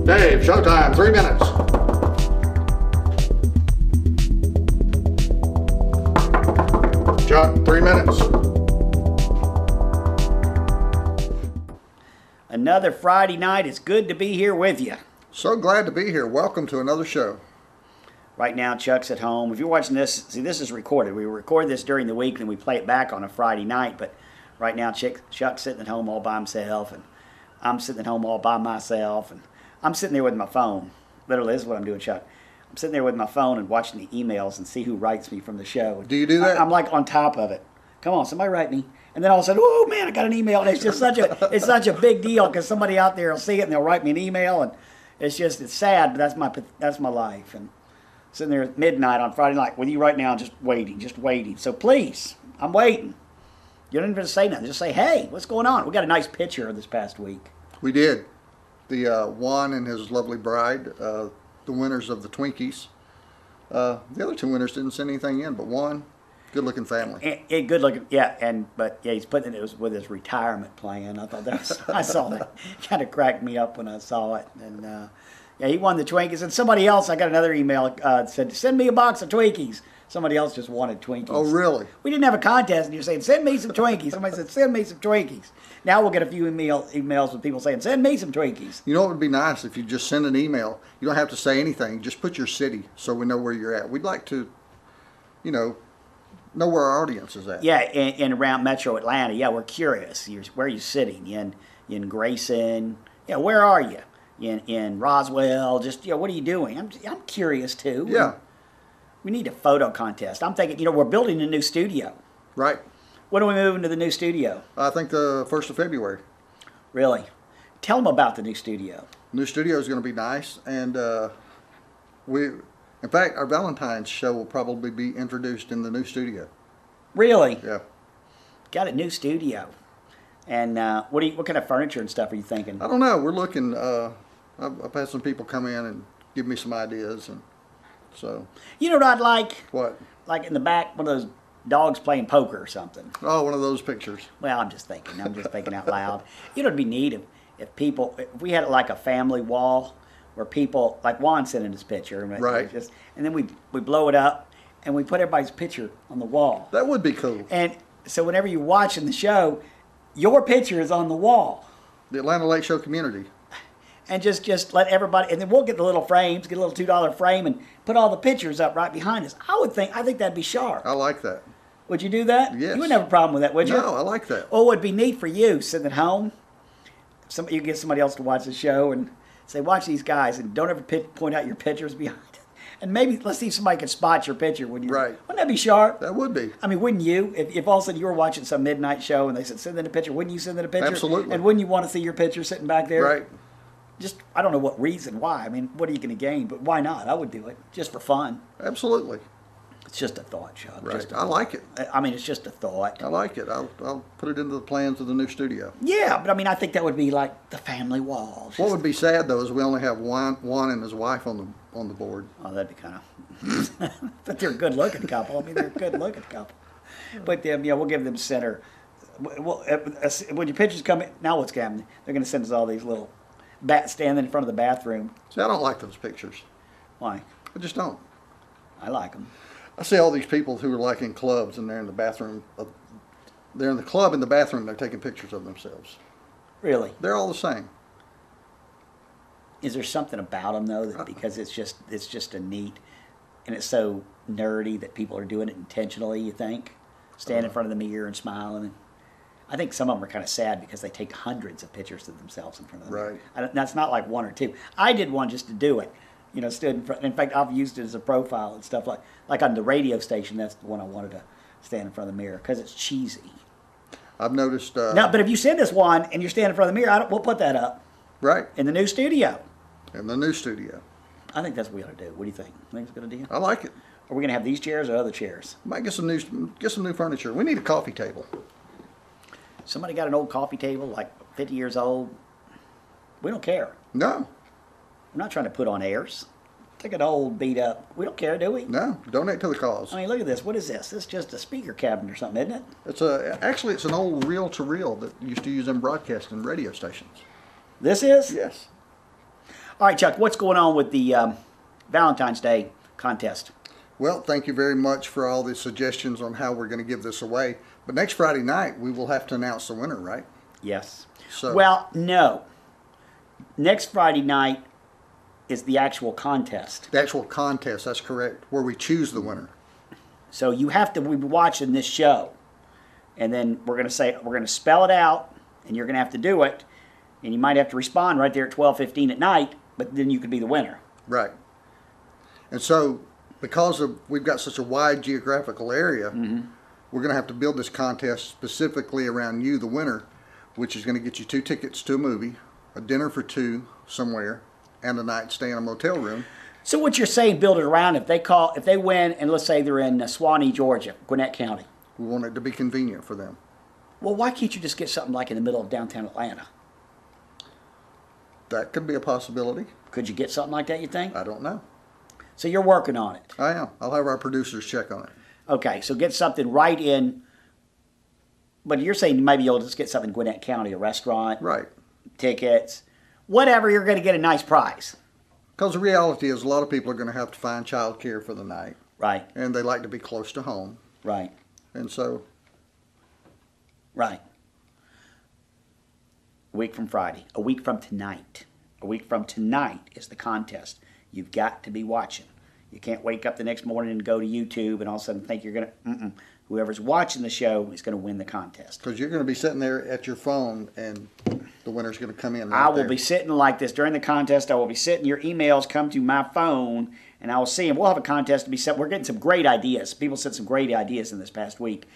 Dave, showtime, 3 minutes. Chuck, 3 minutes. Another Friday night. It's good to be here with you. So glad to be here. Welcome to another show. Right now, Chuck's at home. If you're watching this, see, this is recorded. We record this during the week, and we play it back on a Friday night. But right now, Chuck's sitting at home all by himself, and I'm sitting at home all by myself, and I'm sitting there with my phone. Literally, this is what I'm doing, Chuck. I'm sitting there with my phone and watching the emails and see who writes me from the show. Do you do that? I'm like on top of it. Come on, somebody write me. And then all of a sudden, oh man, I got an email. And it's just such a big deal because somebody out there will see it and they'll write me an email, and it's sad, but that's my life. And sitting there at midnight on Friday night with you right now, just waiting. So please, I'm waiting. You don't even have to say nothing. Just say, hey, what's going on? We got a nice picture of this past week. We did. The Juan and his lovely bride, the winners of the Twinkies. The other two winners didn't send anything in, but one, good-looking family. Good looking, yeah. But he's putting it with his retirement plan. I thought I saw that. Kind of cracked me up when I saw it. And he won the Twinkies. And somebody else, I got another email said, send me a box of Twinkies. Somebody else just wanted Twinkies. Oh, really? We didn't have a contest, and you're saying, send me some Twinkies. Somebody said, send me some Twinkies. Now we'll get a few emails with people saying, send me some Twinkies. You know what would be nice if you just send an email. You don't have to say anything. Just put your city so we know where you're at. We'd like to, know where our audience is at. Yeah, in around Metro Atlanta. Yeah, we're curious. Where are you sitting? In Grayson? Yeah, where are you? In Roswell? Just, what are you doing? I'm curious, too. Yeah. We need a photo contest. I'm thinking, we're building a new studio. Right. When are we moving to the new studio? I think the 1st of February. Really? Tell them about the new studio. New studio is going to be nice, and in fact, our Valentine's show will probably be introduced in the new studio. Really? Yeah. Got a new studio. And what kind of furniture and stuff are you thinking? I don't know. We're looking. I've had some people come in and give me some ideas, and so. You know what I'd like? What? Like in the back, one of those dogs playing poker or something. Oh, one of those pictures. Well, I'm just thinking out loud. It'd be neat if we had like a family wall where people, like Juan sent in his picture. Right. And then we blow it up and we put everybody's picture on the wall. That would be cool. And so whenever you're watching the show, your picture is on the wall. The Atlanta Lake Show community. And just let everybody, and then we'll get the little frames, get a little $2 frame, and put all the pictures up right behind us. I think that'd be sharp. I like that. Would you do that? Yes. You wouldn't have a problem with that, would you? No, I like that. Oh, it'd be neat for you sitting at home. You get somebody else to watch the show and say, watch these guys, and don't ever point out your pictures behind it. And maybe let's see if somebody can spot your picture when you. Right. Wouldn't that be sharp? That would be. I mean, wouldn't you? If all of a sudden you were watching some midnight show and they said send in a picture, wouldn't you send in a picture? Absolutely. And wouldn't you want to see your picture sitting back there? Right. Just, I don't know what reason, why. I mean, what are you going to gain? But why not? I would do it just for fun. Absolutely. It's just a thought, Chuck. Right. I like it. I mean, it's just a thought. I like it. I'll put it into the plans of the new studio. Yeah, but I mean, I think that would be like the family wall. What would be sad though is we only have Juan and his wife on the board. Oh, that'd be kind of. But they're a good-looking couple. I mean, they're a good-looking couple. But we'll give them center. Well, when your pictures come in, now what's happening? They're going to send us all these little standing in front of the bathroom. See, I don't like those pictures. Why? I just don't. I like them. I see all these people who are like in clubs and they're in the bathroom. They're in the club in the bathroom. They're taking pictures of themselves. Really? They're all the same. Is there something about them though that because it's just a neat, and it's so nerdy that people are doing it intentionally? You think, stand in front of the mirror and smiling. I think some of them are kind of sad because they take hundreds of pictures of themselves in front of the mirror. That's not like one or two. I did one just to do it. Stood in front. In fact, I've used it as a profile and stuff like on the radio station. That's the one I wanted to stand in front of the mirror because it's cheesy. I've noticed. No, but if you send us one and you're standing in front of the mirror, we'll put that up. Right. In the new studio. In the new studio. I think that's what we ought to do. What do you think? Think it's a good idea? I like it. Are we going to have these chairs or other chairs? Might get some new furniture. We need a coffee table. Somebody got an old coffee table, like 50 years old. We don't care. No. We're not trying to put on airs. Take an old beat up. We don't care, do we? No. Donate to the cause. I mean, look at this. What is this? This is just a speaker cabinet or something, isn't it? Actually, it's an old reel-to-reel that used to use in broadcasting radio stations. This is? Yes. All right, Chuck, what's going on with the Valentine's Day contest? Well, thank you very much for all the suggestions on how we're going to give this away. But next Friday night, we will have to announce the winner, right? Yes. So, Well, no. Next Friday night is the actual contest. the actual contest, that's correct, where we choose the winner. So you have to be watching this show. And then we're going to spell it out, and you're going to have to do it. And you might have to respond right there at 12:15 at night, but then you could be the winner. Right. And so, because we've got such a wide geographical area, we're going to have to build this contest specifically around you, the winner, which is going to get you 2 tickets to a movie, a dinner for 2 somewhere, and a night stay in a motel room. So what you're saying, build it around if they win, and let's say they're in Suwanee, Georgia, Gwinnett County. We want it to be convenient for them. Well, why can't you just get something like in the middle of downtown Atlanta? That could be a possibility. Could you get something like that, you think? I don't know. So you're working on it. I am. I'll have our producers check on it. Okay, so get something right in, but you're saying maybe you'll just get something in Gwinnett County, a restaurant, Right. tickets, whatever, you're going to get a nice prize. Because the reality is a lot of people are going to have to find child care for the night. Right, And they like to be close to home. right, And so, right. A week from Friday, a week from tonight. A week from tonight is the contest. You've got to be watching. You can't wake up the next morning and go to YouTube and all of a sudden think you're going to, whoever's watching the show is going to win the contest. because you're going to be sitting there at your phone and the winner's going to come in right I will there. be sitting like this during the contest. I will be sitting, your emails come to my phone, and I will see them. We'll have a contest to be set. We're getting some great ideas. People sent some great ideas in this past week.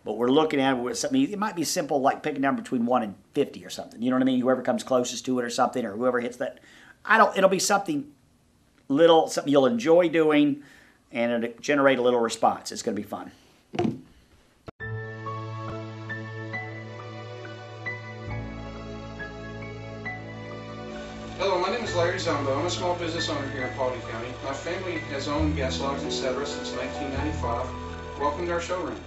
But we're looking at it with something. It might be simple, like pick a number between 1 and 50 or something. You know what I mean? Whoever comes closest to it or something, or whoever hits that. It'll be something little, something you'll enjoy doing, and it'll generate a little response. It's going to be fun. Hello, my name is Larry Zombo. I'm a small business owner here in Paulding County. My family has owned gas logs, etc. since 1995. Welcome to our showroom.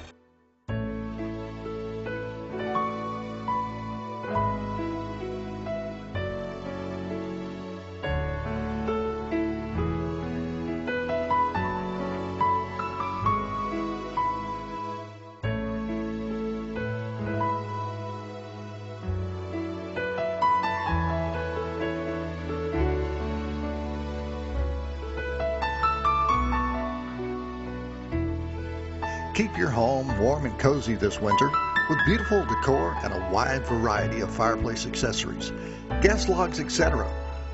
Keep your home warm and cozy this winter with beautiful decor and a wide variety of fireplace accessories, gas logs, etc.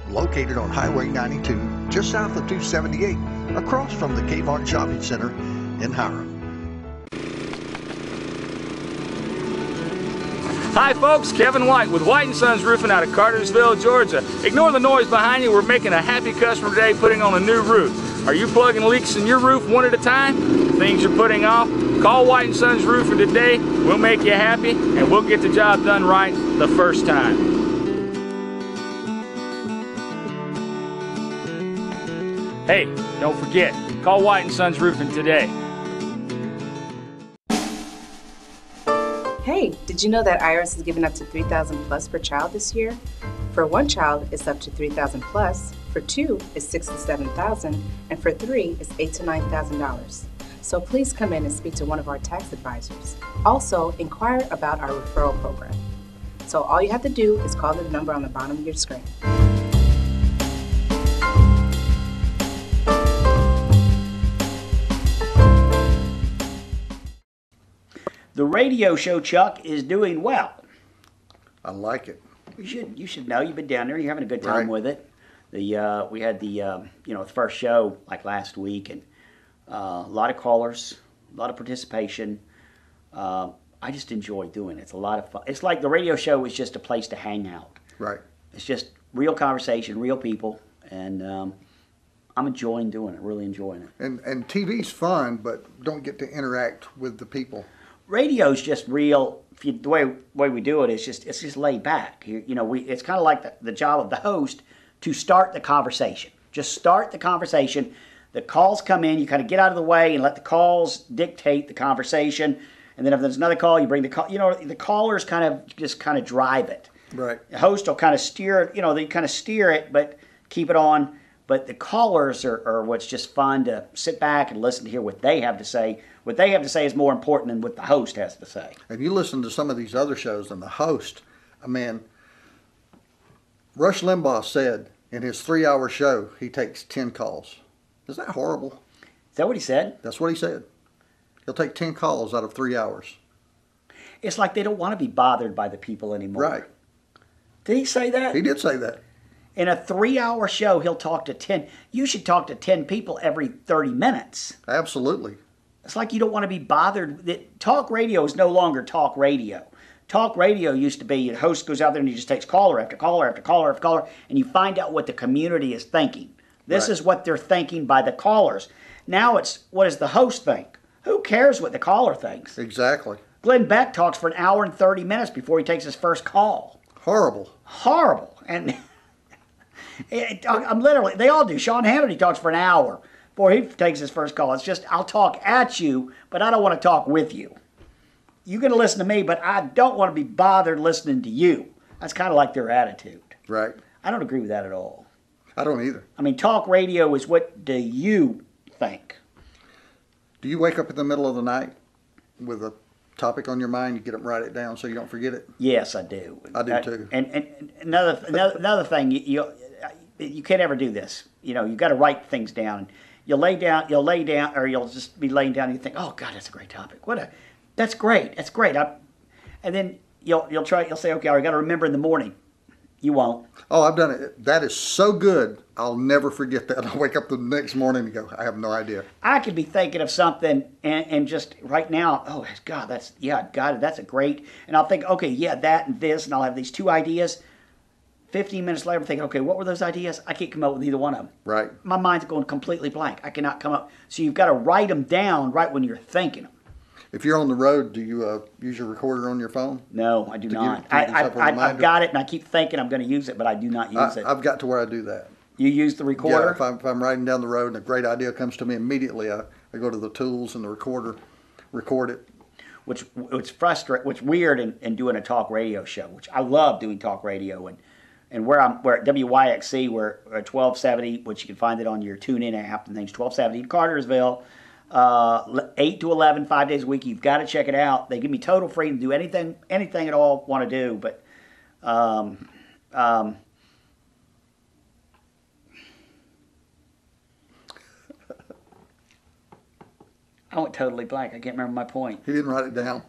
Located on Highway 92, just south of 278, across from the Kmart Shopping Center in Hiram. Hi folks, Kevin White with White & Sons Roofing out of Cartersville, Georgia. Ignore the noise behind you. We're making a happy customer today putting on a new roof. Are you plugging leaks in your roof one at a time? Things you're putting off? Call White & Sons Roofing today. We'll make you happy and we'll get the job done right the first time. Hey, don't forget, call White & Sons Roofing today. Hey, did you know that IRS is giving up to $3,000 plus per child this year? For one child, it's up to $3,000 plus. For two, it's $6,000 to $7,000, and for three, it's $8,000 to $9,000. So please come in and speak to one of our tax advisors. Also, inquire about our referral program. So all you have to do is call the number on the bottom of your screen. The radio show, Chuck, is doing well. I like it. You should know. You've been down there. You're having a good time Right. with it. We had the first show like last week, and a lot of callers, a lot of participation. I just enjoy doing it. It's a lot of fun. It's like the radio show is just a place to hang out. Right. It's just real conversation, real people, and I'm enjoying doing it. Really enjoying it. And TV's fun, but don't get to interact with the people. Radio's just real. The way we do it is just laid back. It's kind of like the job of the host to start the conversation. Just start the conversation. The calls come in. You kind of get out of the way and let the calls dictate the conversation. And then if there's another call, you bring the call. The callers kind of drive it. Right. The host will kind of steer it. They kind of steer it, but keep it on. But the callers are what's just fun to sit back and listen to hear what they have to say. What they have to say is more important than what the host has to say. If you listen to some of these other shows and the host, I mean, Rush Limbaugh said in his 3-hour show he takes 10 calls. Is that horrible? Is that what he said? That's what he said. He'll take 10 calls out of 3 hours. It's like they don't want to be bothered by the people anymore. Right. Did he say that? He did say that. In a 3-hour show, he'll talk to 10. You should talk to 10 people every 30 minutes. Absolutely. It's like you don't want to be bothered. Talk radio is no longer talk radio. Talk radio used to be a host goes out there and he just takes caller after caller after caller after caller, and you find out what the community is thinking. This Right. is what they're thinking by the callers. Now it's, what does the host think? Who cares what the caller thinks? Exactly. Glenn Beck talks for an hour and 30 minutes before he takes his first call. Horrible. Horrible. And I'm literally, they all do. Sean Hannity talks for an hour before he takes his first call. It's just, I'll talk at you, but I don't want to talk with you. You're going to listen to me, but I don't want to be bothered listening to you. That's kind of like their attitude. Right. I don't agree with that at all. I don't either. I mean, talk radio is what do you think? Do you wake up in the middle of the night with a topic on your mind? You get up and write it down so you don't forget it? Yes, I do. I do too. And another thing, you can't ever do this. You know, you got to write things down. You'll lay down, or you'll just be laying down and you think, oh God, that's a great topic. That's great. And then you'll say, okay, I got to remember in the morning. You won't. Oh, I've done it. That is so good. I'll never forget that. I'll wake up the next morning and go, I have no idea. I could be thinking of something and just right now, oh God, that's a great, and I'll think, okay, yeah, that and this, and I'll have these two ideas. 15 minutes later, I'm thinking, okay, what were those ideas? I can't come up with either one of them. Right. My mind's going completely blank. I cannot come up. So you've got to write them down right when you're thinking them. If you're on the road, do you use your recorder on your phone? No, I do not. give yourself a I've reminder? got it, and I keep thinking I'm going to use it, but I do not use it. I've got to where I do that. You use the recorder? Yeah, if I'm riding down the road and a great idea comes to me immediately, I go to the tools and the recorder, record it. Which weird in doing a talk radio show, which I love doing talk radio, and we're at WYXC, we're at 1270, which you can find it on your TuneIn app, and things 1270 in Cartersville, 8 to 11, 5 days a week. You've got to check it out. They give me total freedom to do anything at all want to do, but I went totally blank. I can't remember my point. He didn't write it down.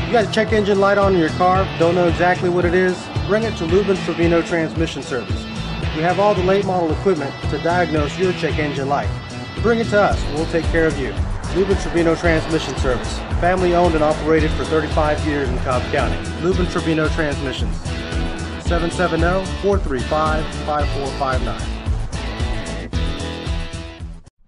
You got a check engine light on in your car, don't know exactly what it is? Bring it to Lubin Trevino Transmission Service. We have all the late model equipment to diagnose your check engine light. Bring it to us, we'll take care of you. Lubin Trevino Transmission Service, family owned and operated for 35 years in Cobb County. Lubin Trevino Transmissions, 770-435-5459.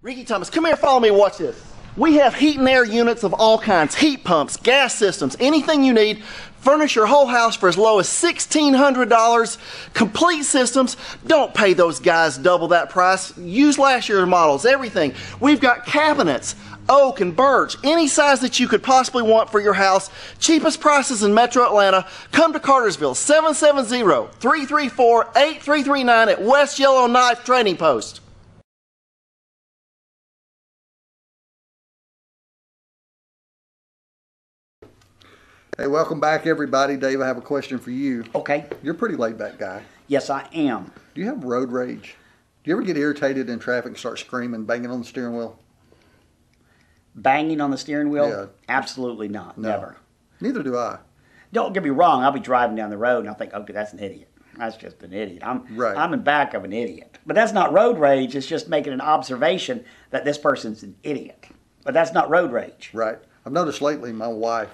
Ricky Thomas, come here, follow me, watch this. We have heat and air units of all kinds, heat pumps, gas systems, anything you need. Furnish your whole house for as low as $1,600. Complete systems. Don't pay those guys double that price. Use last year's models, everything. We've got cabinets, oak and birch, any size that you could possibly want for your house. Cheapest prices in Metro Atlanta. Come to Cartersville, 770-334-8339 at West Yellowknife Trading Post. Hey, welcome back, everybody. Dave, I have a question for you. Okay. You're a pretty laid-back guy. Yes, I am. Do you have road rage? Do you ever get irritated in traffic and start screaming, banging on the steering wheel? Banging on the steering wheel? Yeah. Absolutely not. No. Never. Neither do I. Don't get me wrong. I'll be driving down the road and I'll think, okay, that's an idiot. That's just an idiot. Right. I'm in back of an idiot. But that's not road rage. It's just making an observation that this person's an idiot. But that's not road rage. Right. I've noticed lately my wife,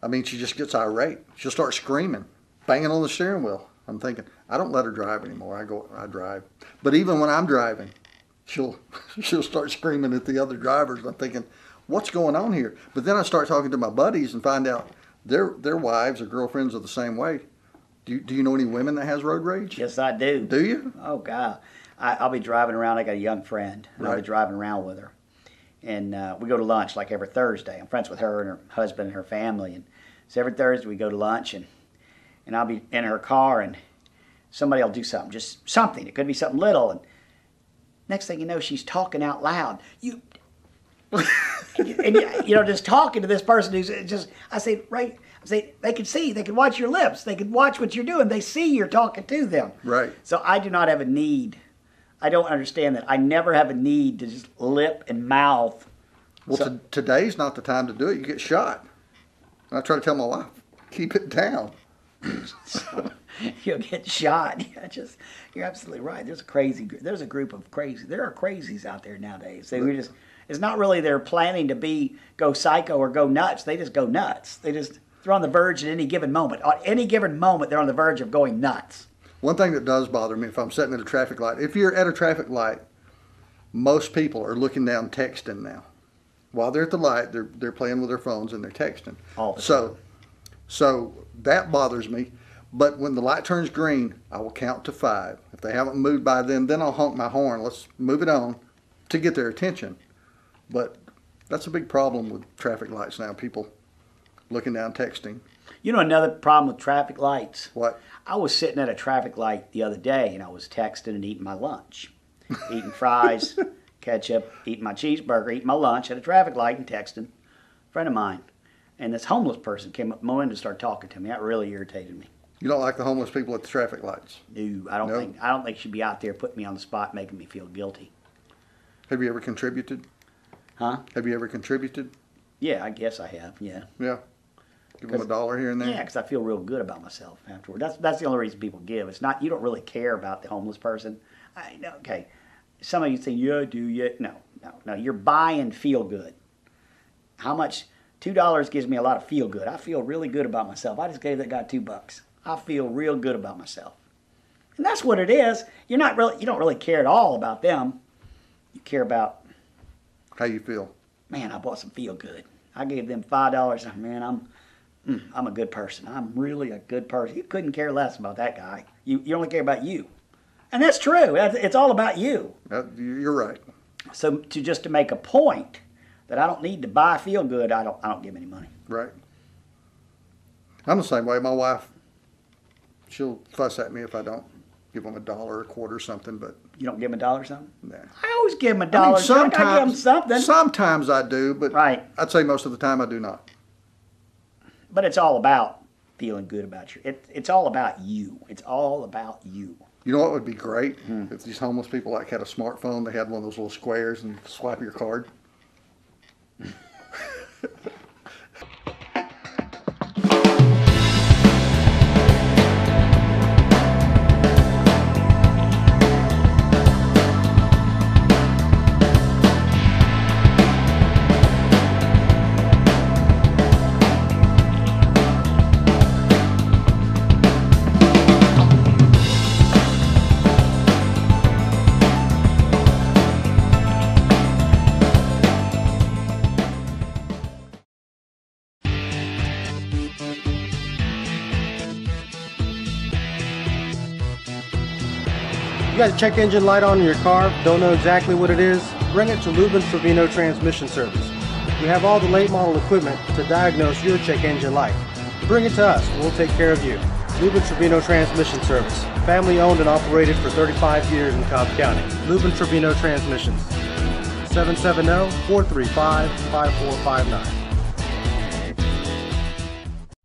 she just gets irate. She'll start screaming, banging on the steering wheel. I'm thinking, I don't let her drive anymore. I drive. But even when I'm driving, she'll start screaming at the other drivers. I'm thinking, what's going on here? But then I start talking to my buddies and find out their wives or girlfriends are the same way. Do you know any women that has road rage? Yes, I do. Do you? Oh, God. I'll be driving around. I got a young friend, and I'll be driving around with her. And we go to lunch like every Thursday. I'm friends with her and her husband and her family. And so every Thursday we go to lunch, and I'll be in her car, and somebody will do something, just something. It could be something little. And next thing you know, she's talking out loud. Just talking to this person who's just, I say, they can see, they can watch your lips, they can watch what you're doing, they see you're talking to them. Right. So I do not have a need. I don't understand that. I never have a need to just lip and mouth. Well, today's not the time to do it. You get shot. And I try to tell my wife, keep it down. You'll get shot. You're absolutely right. There's a group of crazy. There are crazies out there nowadays. It's not really they're planning to go psycho or go nuts. They just go nuts. They're on the verge at any given moment. On any given moment, they're on the verge of going nuts. One thing that does bother me if I'm sitting at a traffic light, if you're at a traffic light, most people are looking down texting now. While they're at the light, they're playing with their phones and they're texting. All the time. So that bothers me. But when the light turns green, I will count to 5. If they haven't moved by then I'll honk my horn. Let's move it on to get their attention. But that's a big problem with traffic lights now, people looking down texting. You know another problem with traffic lights? What? I was sitting at a traffic light the other day, and I was texting and eating my lunch. Eating fries, ketchup, eating my cheeseburger, eating my lunch at a traffic light and texting. A friend of mine. And this homeless person came up my window and started talking to me. That really irritated me. You don't like the homeless people at the traffic lights? No, I don't think she'd be out there putting me on the spot, making me feel guilty. Have you ever contributed? Huh? Have you ever contributed? Yeah, I guess I have, yeah. Yeah. Give them $1 here and there? Yeah, because I feel real good about myself afterward. That's the only reason people give. It's not, you don't really care about the homeless person. I know, okay. Some of you think, yeah, I do, yeah. No. You're buying feel good. How much? $2 gives me a lot of feel good. I feel really good about myself. I just gave that guy $2. I feel real good about myself. And that's what it is. You don't really care at all about them. You care about how you feel. Man, I bought some feel good. I gave them $5. Man, I'm a good person. I'm really a good person. You couldn't care less about that guy. You only care about you. And that's true. It's all about you. You're right. So to make a point that I don't need to buy feel good, I don't give any money. Right. I'm the same way. My wife, she'll fuss at me if I don't give them $1, a quarter, something, but you don't give them $1 something? Nah. I always give them $1. Sometimes, I give them something. Sometimes I do, but right. I'd say most of the time I do not. But it's all about feeling good about you. It's all about you. It's all about you. You know what would be great? If these homeless people had a smartphone, they had one of those little squares and you could swipe your card. You got a check engine light on in your car, don't know exactly what it is? Bring it to Lubin Trevino Transmission Service. We have all the late model equipment to diagnose your check engine light. Bring it to us, we'll take care of you. Lubin Trevino Transmission Service, family owned and operated for 35 years in Cobb County. Lubin Trevino Transmissions, 770-435-5459.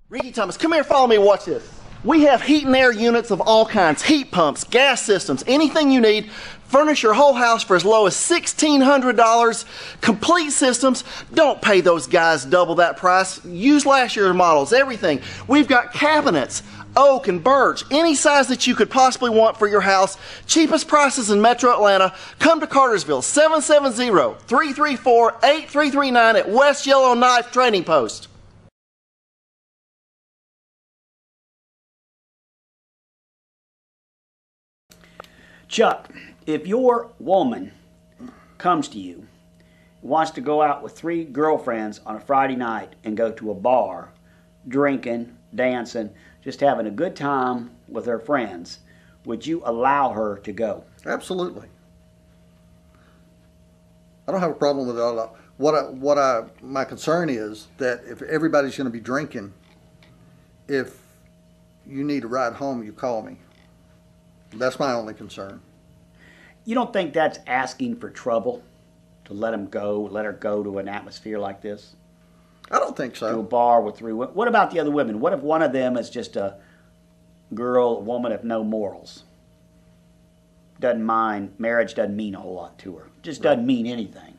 Ricky Thomas, come here, follow me, watch this. We have heat and air units of all kinds, heat pumps, gas systems, anything you need. Furnish your whole house for as low as $1,600. Complete systems. Don't pay those guys double that price. Use last year's models, everything. We've got cabinets, oak and birch, any size that you could possibly want for your house. Cheapest prices in Metro Atlanta. Come to Cartersville, 770-334-8339 at West Yellowknife Trading Post. Chuck, if your woman comes to you, wants to go out with 3 girlfriends on a Friday night and go to a bar, drinking, dancing, just having a good time with her friends, would you allow her to go? Absolutely. I don't have a problem with it at all. My concern is that if everybody's going to be drinking, if you need a ride home, you call me. That's my only concern. You don't think that's asking for trouble to let her go to an atmosphere like this? I don't think To a so. bar with 3 women? What about the other women? What if one of them is just a woman of no morals? Doesn't mind, marriage doesn't mean a whole lot to her. Just doesn't mean anything.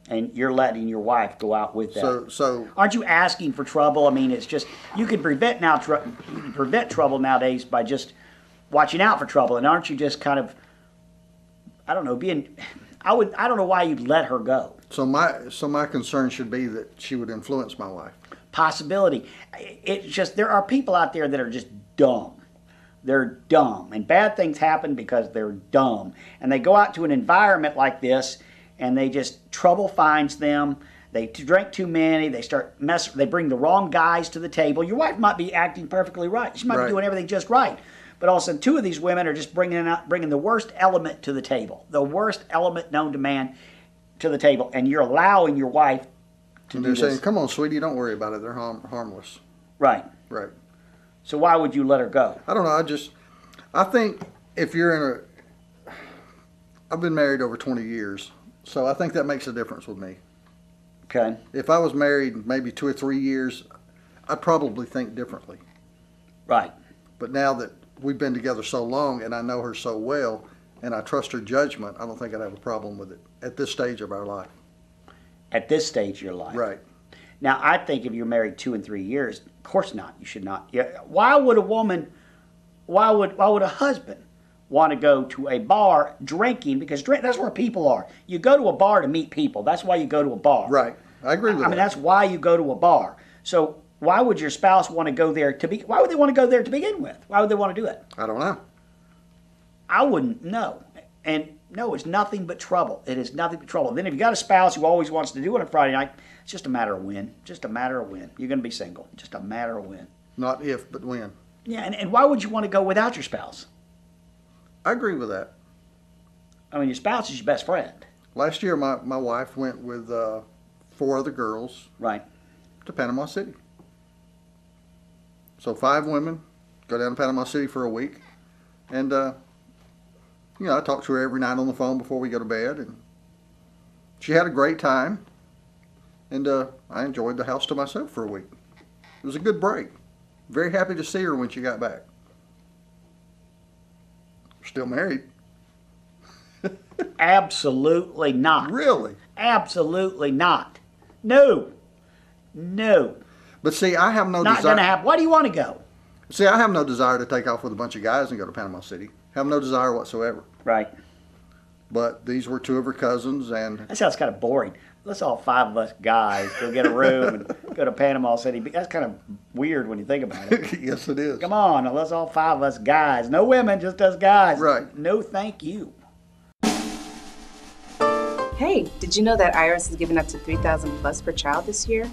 And you're letting your wife go out with that. So Aren't you asking for trouble? I mean, it's just, you can prevent trouble nowadays by just watching out for trouble. And aren't you just kind of, I don't know, I don't know why you'd let her go. So my concern should be that she would influence my wife. Possibility. It's just, there are people out there that are just dumb. They're dumb. And bad things happen because they're dumb. And they go out to an environment like this and trouble finds them. They drink too many. They bring the wrong guys to the table. Your wife might be acting perfectly right. She might be doing everything just right. But all of a sudden, 2 of these women are just bringing the worst element to the table. The worst element known to man to the table. And you're allowing your wife to And do they're saying, this. come on, sweetie, don't worry about it. They're harmless. Right. Right. So why would you let her go? I don't know. I think if you're I've been married over 20 years, so I think that makes a difference with me. Okay. If I was married maybe 2 or 3 years, I'd probably think differently. Right. But now that we've been together so long and I know her so well and I trust her judgment, I don't think I'd have a problem with it at this stage of our life. At this stage of your life. Right. Now, I think if you're married 2 and 3 years, of course not. You should not. Why would a husband want to go to a bar drinking? Because that's where people are. You go to a bar to meet people. That's why you go to a bar. Right. I agree with that. I mean, that's why you go to a bar. So why would your spouse want to go there why would they want to go there to begin with? Why would they want to do it? I don't know. I wouldn't know. And no, it's nothing but trouble. It is nothing but trouble. Then if you got a spouse who always wants to do it on a Friday night, it's just a matter of when. Just a matter of when. You're going to be single. Just a matter of when. Not if, but when. Yeah, and why would you want to go without your spouse? I agree with that. I mean, your spouse is your best friend. Last year, my wife went with 4 other girls Right. to Panama City. So 5 women go down to Panama City for a week. And, I talk to her every night on the phone before we go to bed. And she had a great time. And I enjoyed the house to myself for a week. It was a good break. Very happy to see her when she got back. Still married. Absolutely not. Really? Absolutely not. No. No. But see, I have no Not desire. going to happen. Why do you want to go? See, I have no desire to take off with a bunch of guys and go to Panama City. Have no desire whatsoever. Right. But these were 2 of her cousins, and That sounds kind of boring. Let's all 5 of us guys go get a room and go to Panama City. That's kind of weird when you think about it. yes, it is. Come on, let's all 5 of us guys. No women, just us guys. Right. No, thank you. Hey, did you know that IRS is giving up to $3,000 plus per child this year?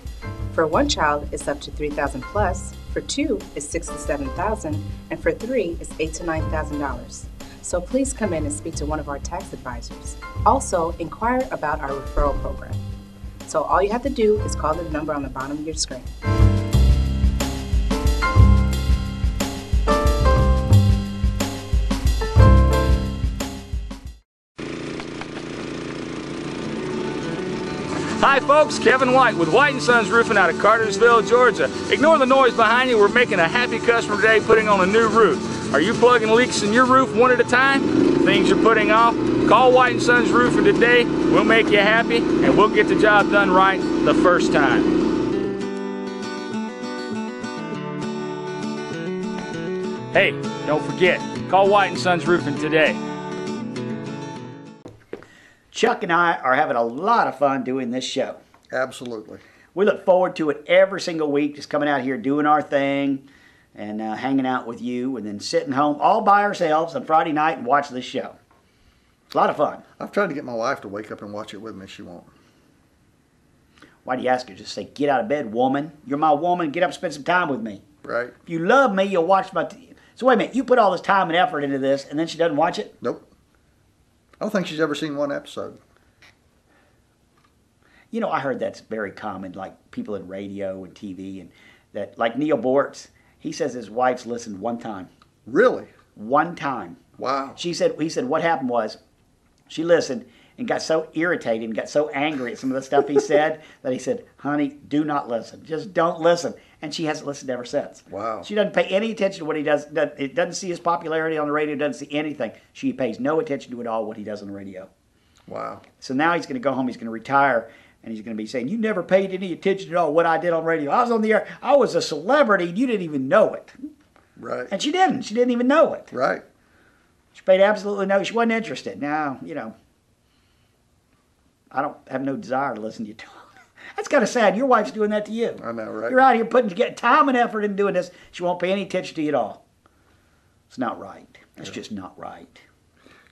For 1 child, it's up to $3,000 plus. For 2, it's $6,000 to $7,000, and for 3, it's $8,000 to $9,000. So please come in and speak to one of our tax advisors. Also, inquire about our referral program. So all you have to do is call the number on the bottom of your screen. Hi folks, Kevin White with White & Sons Roofing out of Cartersville, Georgia. Ignore the noise behind you. We're making a happy customer today putting on a new roof. Are you plugging leaks in your roof one at a time? Things you're putting off? Call White & Sons Roofing today. We'll make you happy and we'll get the job done right the first time. Hey, don't forget, call White & Sons Roofing today. Chuck and I are having a lot of fun doing this show. Absolutely. We look forward to it every single week, just coming out here doing our thing, and hanging out with you, and then sitting home all by ourselves on Friday night and watch this show. It's a lot of fun. I've tried to get my wife to wake up and watch it with me. She won't. Why do you ask her? Just say, get out of bed, woman. You're my woman. Get up and spend some time with me. Right. If you love me, you'll watch my... So wait a minute. You put all this time and effort into this, and then she doesn't watch it? Nope. I don't think she's ever seen one episode. You know, I heard that's very common, like people in radio and TV, and that, like Neil Bortz, he says his wife's listened one time. Really? One time. Wow. He said what happened was she listened and got so irritated and got so angry at some of the stuff he said that he said, honey, do not listen. Just don't listen. And she hasn't listened ever since. Wow. She doesn't pay any attention to what he does. It doesn't see his popularity on the radio, doesn't see anything. She pays no attention to at all what he does on the radio. Wow. So now he's going to go home, he's going to retire, and he's going to be saying, you never paid any attention at all what I did on radio. I was on the air. I was a celebrity, and you didn't even know it. Right. And she didn't. She didn't even know it. Right. She paid absolutely no. She wasn't interested. Now, you know, I don't have no desire to listen to you talk. That's kind of sad. Your wife's doing that to you. I know, right? You're out here getting time and effort in doing this. She won't pay any attention to you at all. It's not right. That's just not right.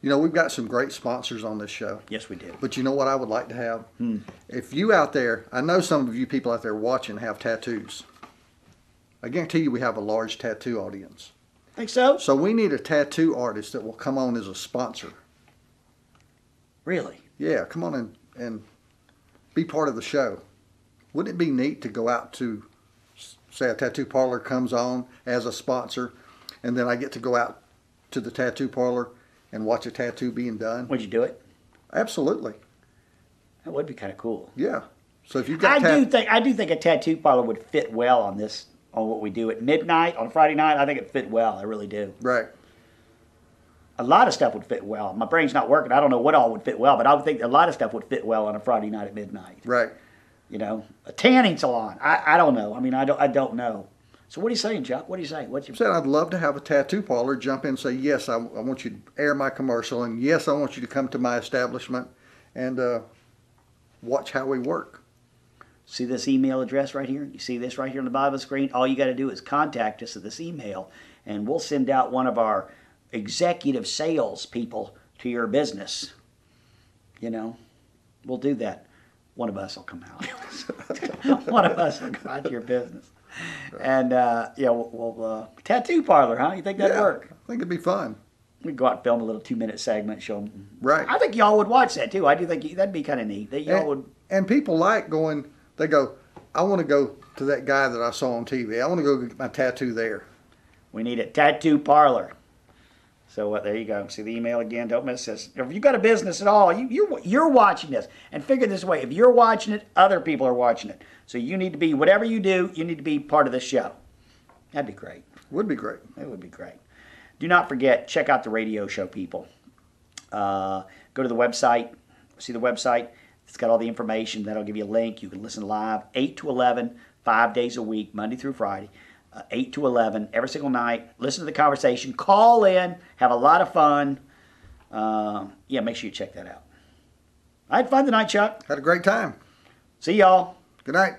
You know, we've got some great sponsors on this show. Yes, we do. But you know what I would like to have? If you out there, I know some of you people out there watching have tattoos. I guarantee you we have a large tattoo audience. Think so? So we need a tattoo artist that will come on as a sponsor. Really? Yeah, come on and be part of the show. Wouldn't it be neat to go out to, say, a tattoo parlor comes on as a sponsor, and then I get to go out to the tattoo parlor and watch a tattoo being done? Would you do it? Absolutely. That would be kind of cool. Yeah. So if you've got I do think a tattoo parlor would fit well on this, on what we do at midnight on Friday night. I think it fit well. I really do. Right. A lot of stuff would fit well. My brain's not working. I don't know what all would fit well, but I would think a lot of stuff would fit well on a Friday night at midnight. Right. You know, a tanning salon. I don't know. I mean, I don't know. So what are you saying, Chuck? What are you saying? What's your... I said I'd love to have a tattoo parlor jump in and say, yes, I want you to air my commercial, and yes, I want you to come to my establishment and watch how we work. See this email address right here? You see this right here on the bottom of the screen? All you got to do is contact us at this email, and we'll send out one of our executive sales people to your business. You know, we'll do that. One of us will come out. One of us will go out to your business. And, yeah, we'll tattoo parlor, huh? You think that'd work? I think it'd be fun. We'd go out and film a little 2-minute segment, show them. Right. I think y'all would watch that, too. I do think that'd be kind of neat. That y'all would. And people like going, they go, I want to go to that guy that I saw on TV. I want to go get my tattoo there. We need a tattoo parlor. So there you go. See the email again. Don't miss this. If you got a business at all, you're watching this. And figure this way. If you're watching it, other people are watching it. So you need to be, whatever you do, you need to be part of this show. That'd be great. Would be great. It would be great. Do not forget, check out the radio show, people. Go to the website. See the website? It's got all the information. That'll give you a link. You can listen live 8 to 11, 5 days a week, Monday through Friday. 8 to 11 every single night. Listen to the conversation. Call in. Have a lot of fun. Yeah, make sure you check that out. I had fun tonight, Chuck. Had a great time. See y'all. Good night.